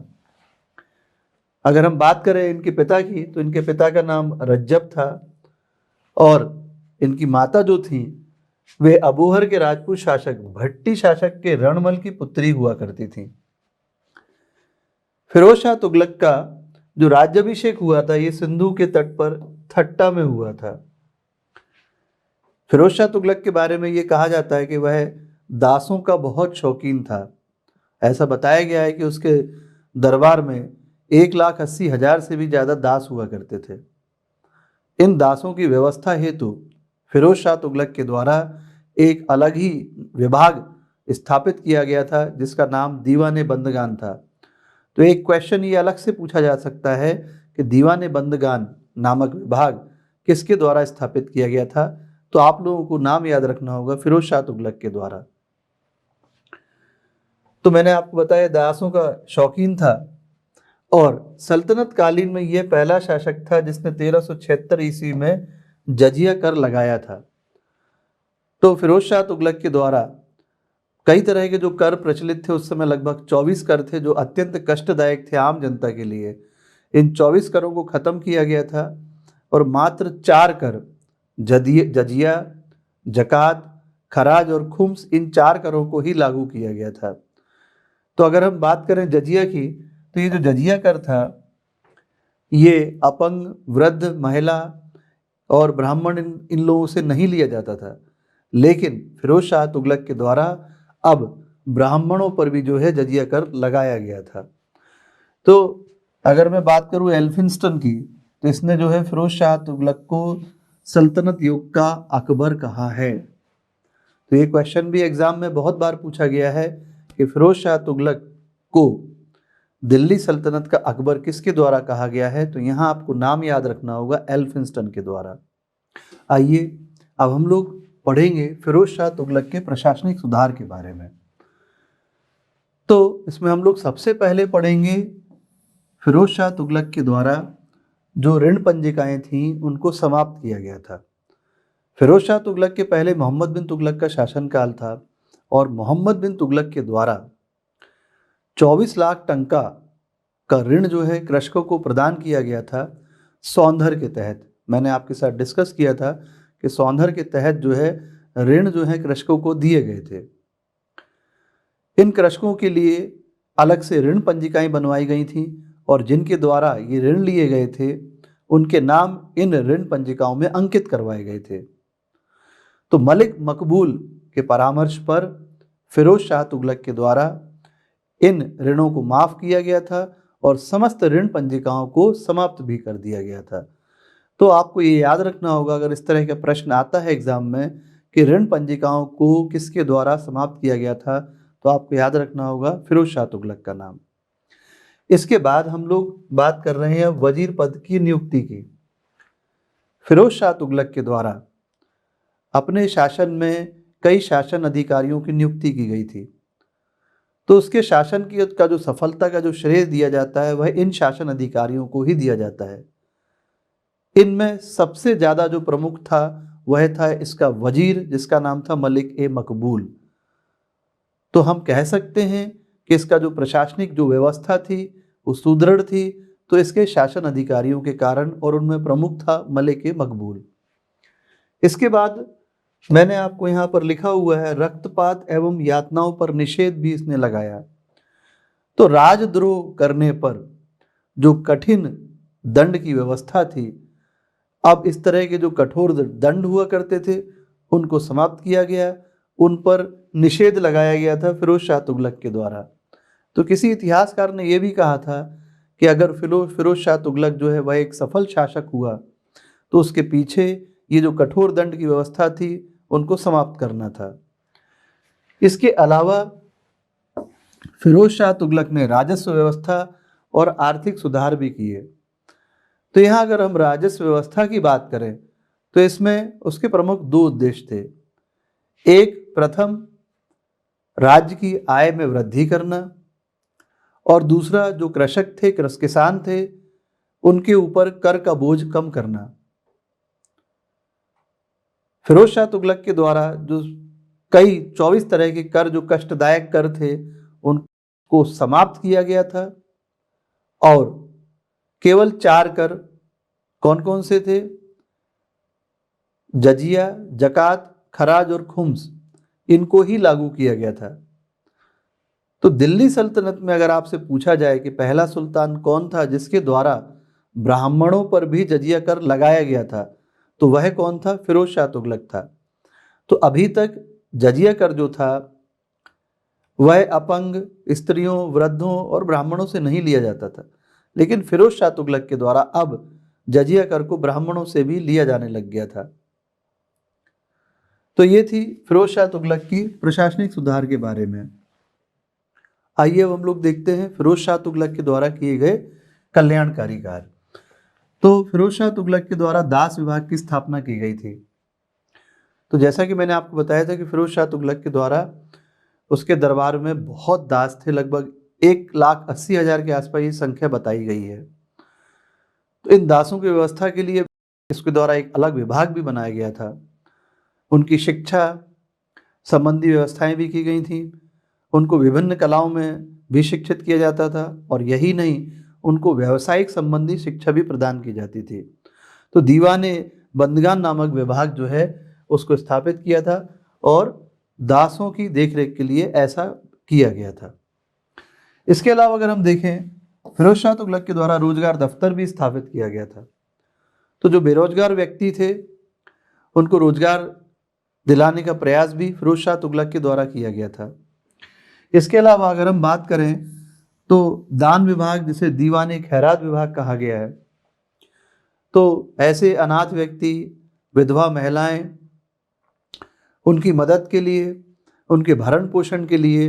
अगर हम बात करें इनके पिता की, तो इनके पिता का नाम रज्जब था, और इनकी माता जो थी वे अबूहर के राजपूत शासक भट्टी शासक के रणमल की पुत्री हुआ करती थी। फिरोज शाह तुगलक का जो राज्याभिषेक हुआ था ये सिंधु के तट पर थट्टा में हुआ था। फिरोज शाह तुगलक के बारे में ये कहा जाता है कि वह दासों का बहुत शौकीन था। ऐसा बताया गया है कि उसके दरबार में 1,80,000 से भी ज्यादा दास हुआ करते थे। इन दासों की व्यवस्था हेतु फिरोज शाह तुगलक के द्वारा एक अलग ही विभाग स्थापित किया गया था जिसका नाम दीवाने बंदगान था। तो एक क्वेश्चन ये अलग से पूछा जा सकता है कि दीवाने बंदगान नामक विभाग किसके द्वारा स्थापित किया गया था। तो आप लोगों को नाम याद रखना होगा फिरोज शाह तुगलक के द्वारा। तो मैंने आपको बताया दासों का शौकीन था और सल्तनत कालीन में यह पहला शासक था जिसने 1376 ईस्वी में जजिया कर लगाया था। तो फिरोज शाह तुगलक के द्वारा कई तरह के जो कर प्रचलित थे, उस समय लगभग 24 कर थे जो अत्यंत कष्टदायक थे आम जनता के लिए। इन 24 करों को खत्म किया गया था और मात्र 4 कर जजिया, जकात, खराज और खुम्स, इन 4 करों को ही लागू किया गया था। तो अगर हम बात करें जजिया की, तो ये जो जजिया कर था ये अपंग, वृद्ध, महिला और ब्राह्मण इन लोगों से नहीं लिया जाता था। लेकिन फिरोज शाह तुगलक के द्वारा अब ब्राह्मणों पर भी जो है जजिया कर लगाया गया था। तो अगर मैं बात करूं एल्फिंस्टन की, तो इसने जो है फिरोज शाह तुगलक को सल्तनत युग का अकबर कहा है। तो ये क्वेश्चन भी एग्जाम में बहुत बार पूछा गया है कि फिरोज शाह तुगलक को दिल्ली सल्तनत का अकबर किसके द्वारा कहा गया है। तो यहाँ आपको नाम याद रखना होगा एल्फिंस्टन के द्वारा। आइए अब हम लोग पढ़ेंगे फिरोज शाह तुगलक के प्रशासनिक सुधार के बारे में। तो इसमें हम लोग सबसे पहले पढ़ेंगे फिरोज शाह तुगलक के द्वारा जो ऋण पंजिकाएं थीं उनको समाप्त किया गया था। फिरोज शाह तुगलक के पहले मोहम्मद बिन तुगलक का शासनकाल था और मोहम्मद बिन तुगलक के द्वारा 24 लाख टंका का ऋण जो है कृषकों को प्रदान किया गया था सौंधर के तहत। मैंने आपके साथ डिस्कस किया था कि सौंधर के तहत जो है ऋण जो है कृषकों को दिए गए थे। इन कृषकों के लिए अलग से ऋण पंजिकाएं बनवाई गई थीं और जिनके द्वारा ये ऋण लिए गए थे उनके नाम इन ऋण पंजिकाओं में अंकित करवाए गए थे। तो मलिक मकबूल के परामर्श पर फिरोज शाह तुगलक के द्वारा इन ऋणों को माफ किया गया था और समस्त ऋण पंजिकाओं को समाप्त भी कर दिया गया था। तो आपको ये याद रखना होगा अगर इस तरह का प्रश्न आता है एग्जाम में कि ऋण पंजिकाओं को किसके द्वारा समाप्त किया गया था, तो आपको याद रखना होगा फिरोज शाह तुगलक का नाम। इसके बाद हम लोग बात कर रहे हैं वजीर पद की नियुक्ति की। फिरोज शाह तुगलक के द्वारा अपने शासन में कई शासन अधिकारियों की नियुक्ति की गई थी। तो उसके शासन की का जो सफलता का जो श्रेय दिया जाता है वह इन शासन अधिकारियों को ही दिया जाता है। इनमें सबसे ज्यादा जो प्रमुख था वह था इसका वजीर जिसका नाम था मलिक ए मकबूल। तो हम कह सकते हैं कि इसका जो प्रशासनिक जो व्यवस्था थी वो सुदृढ़ थी, तो इसके शासन अधिकारियों के कारण, और उनमें प्रमुख था मलिक ए मकबूल। इसके बाद मैंने आपको यहाँ पर लिखा हुआ है रक्तपात एवं यातनाओं पर निषेध भी इसने लगाया। तो राजद्रोह करने पर जो कठिन दंड की व्यवस्था थी, अब इस तरह के जो कठोर दंड हुआ करते थे उनको समाप्त किया गया, उन पर निषेध लगाया गया था फिरोज शाह तुगलक के द्वारा। तो किसी इतिहासकार ने यह भी कहा था कि अगर फिरोज शाह तुगलक जो है वह एक सफल शासक हुआ तो उसके पीछे ये जो कठोर दंड की व्यवस्था थी उनको समाप्त करना था। इसके अलावा फिरोज शाह तुगलक ने राजस्व व्यवस्था और आर्थिक सुधार भी किए। तो यहाँ अगर हम राजस्व व्यवस्था की बात करें तो इसमें उसके प्रमुख 2 उद्देश्य थे। एक, प्रथम राज्य की आय में वृद्धि करना, और दूसरा जो कृषक थे, किसान थे, उनके ऊपर कर का बोझ कम करना। फिरोज शाह तुगलक के द्वारा जो कई 24 तरह के कर जो कष्टदायक कर थे उनको समाप्त किया गया था और केवल 4 कर कौन कौन से थे? जजिया, जकात, खराज और खुम्स इनको ही लागू किया गया था। तो दिल्ली सल्तनत में अगर आपसे पूछा जाए कि पहला सुल्तान कौन था जिसके द्वारा ब्राह्मणों पर भी जजिया कर लगाया गया था, तो वह कौन था? फिरोज शाह तुगलक था। तो अभी तक जजिया कर जो था वह अपंग, स्त्रियों, वृद्धों और ब्राह्मणों से नहीं लिया जाता था, लेकिन फिरोज शाह तुगलक के द्वारा अब जजिया कर को ब्राह्मणों से भी लिया जाने लग गया था। तो ये थी फिरोज शाह तुगलक की प्रशासनिक सुधार के बारे में। आइए अब हम लोग देखते हैं फिरोज शाह तुगलक के द्वारा किए गए कल्याणकारी कार्य। तो फिरोज शाह तुगलक के द्वारा दास विभाग की स्थापना की गई थी। तो जैसा कि मैंने आपको बताया था कि फिरोज शाह तुगलक के द्वारा उसके दरबार में बहुत दास थे, लगभग 1,80,000 के आसपास ये संख्या बताई गई है। तो इन दासों की व्यवस्था के लिए इसके द्वारा एक अलग विभाग भी बनाया गया था। उनकी शिक्षा संबंधी व्यवस्थाएं भी की गई थी। उनको विभिन्न कलाओं में भी शिक्षित किया जाता था, और यही नहीं, उनको व्यावसायिक संबंधी शिक्षा भी प्रदान की जाती थी। तो दीवाने बंदगान नामक विभाग जो है उसको स्थापित किया था, और दासों की देखरेख के लिए ऐसा किया गया था। इसके अलावा अगर हम देखें, फिरोज शाह तुगलक के द्वारा रोजगार दफ्तर भी स्थापित किया गया था। तो जो बेरोजगार व्यक्ति थे उनको रोजगार दिलाने का प्रयास भी फिरोज शाह तुगलक के द्वारा किया गया था। इसके अलावा अगर हम बात करें तो दान विभाग, जिसे दीवाने खैरात विभाग कहा गया है, तो ऐसे अनाथ व्यक्ति, विधवा महिलाएं, उनकी मदद के लिए, उनके भरण पोषण के लिए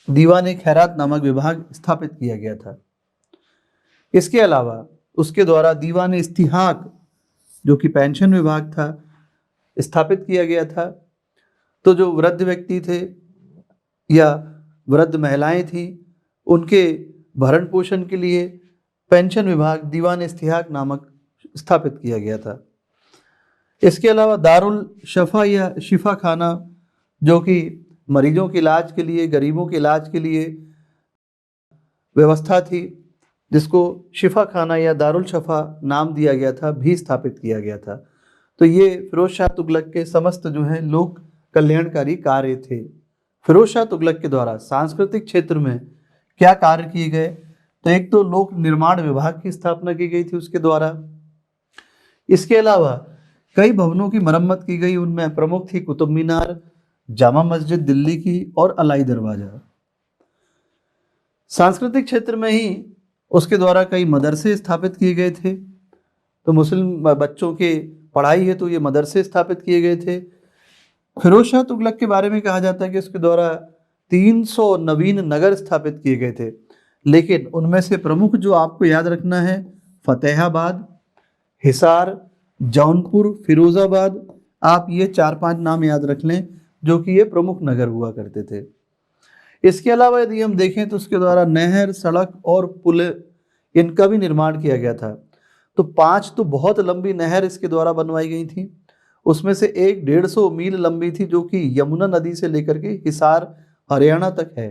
दीवाने खैरात नामक विभाग स्थापित किया गया था। इसके अलावा उसके द्वारा दीवाने इस्तिहाक, जो कि पेंशन विभाग था, स्थापित किया गया था। तो जो वृद्ध व्यक्ति थे या वृद्ध महिलाएं थीं, उनके भरण पोषण के लिए पेंशन विभाग दीवान इस्तिहाक नामक स्थापित किया गया था। इसके अलावा दारुल शफा या शिफा खाना, जो कि मरीजों के इलाज के लिए, गरीबों के इलाज के लिए व्यवस्था थी, जिसको शिफा खाना या दारुल शफा नाम दिया गया था, भी स्थापित किया गया था। तो ये फिरोज शाह तुगलक के समस्त जो है लोक कल्याणकारी कार्य थे। फिरोज शाह तुगलक के द्वारा सांस्कृतिक क्षेत्र में क्या कार्य किए गए? तो एक तो लोक निर्माण विभाग की स्थापना की गई थी उसके द्वारा। इसके अलावा कई भवनों की मरम्मत की गई, उनमें प्रमुख थी कुतुब मीनार, जामा मस्जिद दिल्ली की और अलाई दरवाजा। सांस्कृतिक क्षेत्र में ही उसके द्वारा कई मदरसे स्थापित किए गए थे। तो मुस्लिम बच्चों के पढ़ाई है तो ये मदरसे स्थापित किए गए थे। फिरोज शाह तुगलक के बारे में कहा जाता है कि उसके द्वारा 300 नवीन नगर स्थापित किए गए थे, लेकिन उनमें से प्रमुख जो आपको याद रखना है, फतेहाबाद, हिसार, जौनपुर, फिरोजाबाद, आप ये 4-5 नाम याद रख लें, जो कि ये प्रमुख नगर हुआ करते थे। इसके अलावा यदि हम देखें तो उसके द्वारा नहर, सड़क और पुल, इनका भी निर्माण किया गया था। तो 5 तो बहुत लंबी नहर इसके द्वारा बनवाई गई थी, उसमें से एक 150 मील लंबी थी, जो कि यमुना नदी से लेकर के हिसार, हरियाणा तक है।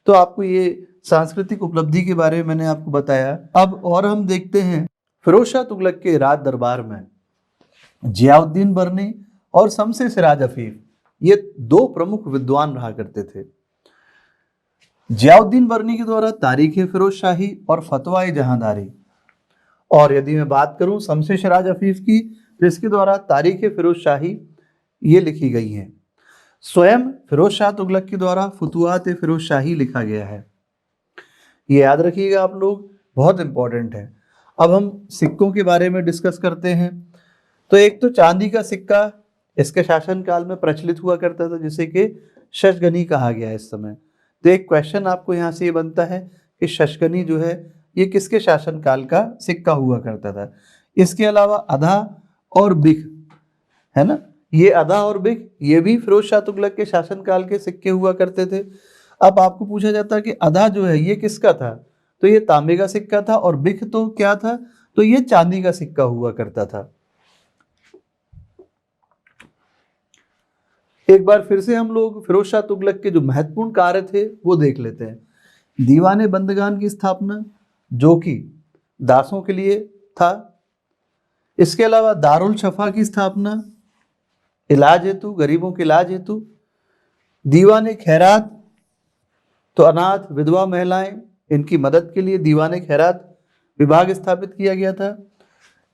तो आपको ये सांस्कृतिक उपलब्धि के बारे में मैंने आपको बताया। अब और हम देखते हैं फिरोज शाह तुगलक के राज दरबार में जियाउद्दीन बर्नी और शमसे सिराज अफीफ, ये 2 प्रमुख विद्वान रहा करते थे। जियाउद्दीन बर्नी के द्वारा तारीख फिरोज शाही और फतवाए जहांदारी, और यदि मैं बात करूं शमसे सिराज अफीफ की, तो इसके द्वारा तारीख फिरोज शाही ये लिखी गई हैं। स्वयं फिरोज शाह तुगलक के द्वारा फुतुहात फिरोज शाही लिखा गया है। ये याद रखिएगा आप लोग, बहुत इंपॉर्टेंट है। अब हम सिक्कों के बारे में डिस्कस करते हैं। तो एक तो चांदी का सिक्का इसके शासनकाल में प्रचलित हुआ करता था, जिसे कि शशगनी कहा गया है इस समय। तो एक क्वेश्चन आपको यहाँ से ये बनता है कि शशगनी जो है ये किसके शासनकाल का सिक्का हुआ करता था? इसके अलावा अधा और बिख, है ना, ये अदा और बिख, ये भी फिरोज शाह तुगलक के शासनकाल के सिक्के हुआ करते थे। अब आपको पूछा जाता है कि अदा जो है ये किसका था? तो ये तांबे का सिक्का था, और बिख तो क्या था? तो ये चांदी का सिक्का हुआ करता था। एक बार फिर से हम लोग फिरोज शाह तुगलक के जो महत्वपूर्ण कार्य थे वो देख लेते हैं। दीवाने बंदगान की स्थापना, जो कि दासों के लिए था। इसके अलावा दारुल शफा की स्थापना, इलाज हेतु, गरीबों के इलाज हेतु। दीवाने खैरात, तो अनाथ विधवा महिलाएं, इनकी मदद के लिए दीवाने खैरात विभाग स्थापित किया गया था।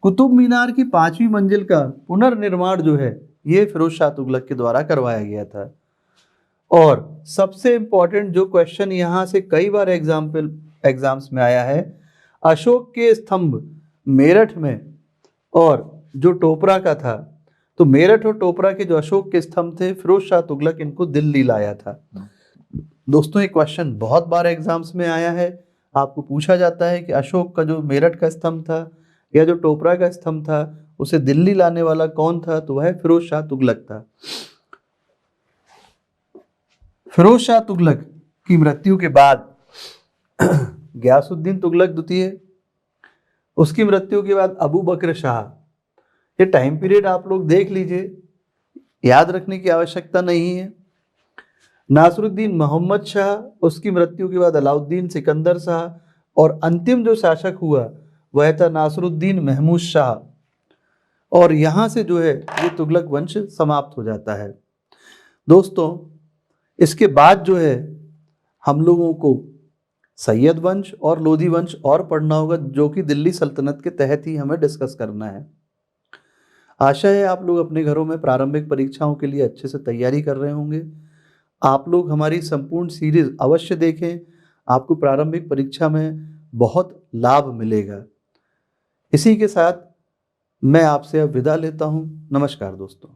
कुतुब मीनार की 5वीं मंजिल का पुनर्निर्माण जो है ये फिरोज शाह तुगलक के द्वारा करवाया गया था। और सबसे इंपॉर्टेंट जो क्वेश्चन यहाँ से कई बार एग्जाम्स में आया है, अशोक के स्तंभ मेरठ में और जो टोपरा का था, तो मेरठ और टोपरा के जो अशोक के स्तंभ थे फिरोज शाह तुगलक इनको दिल्ली लाया था। दोस्तों ये क्वेश्चन बहुत बार एग्जाम्स में आया है, आपको पूछा जाता है कि अशोक का जो मेरठ का स्तंभ था या जो टोपरा का स्तंभ था उसे दिल्ली लाने वाला कौन था, तो वह फिरोज शाह तुगलक था। फिरोज शाह तुगलक की मृत्यु के बाद गयासुद्दीन तुगलक द्वितीय, उसकी मृत्यु के बाद अबू बकर शाह। ये टाइम पीरियड आप लोग देख लीजिए, याद रखने की आवश्यकता नहीं है। नासरुद्दीन मोहम्मद शाह, उसकी मृत्यु के बाद अलाउद्दीन सिकंदर शाह, और अंतिम जो शासक हुआ वह था नासरुद्दीन महमूद शाह। और यहाँ से जो है ये तुगलक वंश समाप्त हो जाता है। दोस्तों इसके बाद जो है हम लोगों को सैयद वंश और लोधी वंश और पढ़ना होगा, जो कि दिल्ली सल्तनत के तहत ही हमें डिस्कस करना है। आशा है आप लोग अपने घरों में प्रारंभिक परीक्षाओं के लिए अच्छे से तैयारी कर रहे होंगे। आप लोग हमारी संपूर्ण सीरीज अवश्य देखें, आपको प्रारंभिक परीक्षा में बहुत लाभ मिलेगा। इसी के साथ मैं आपसे अब विदा लेता हूं। नमस्कार दोस्तों।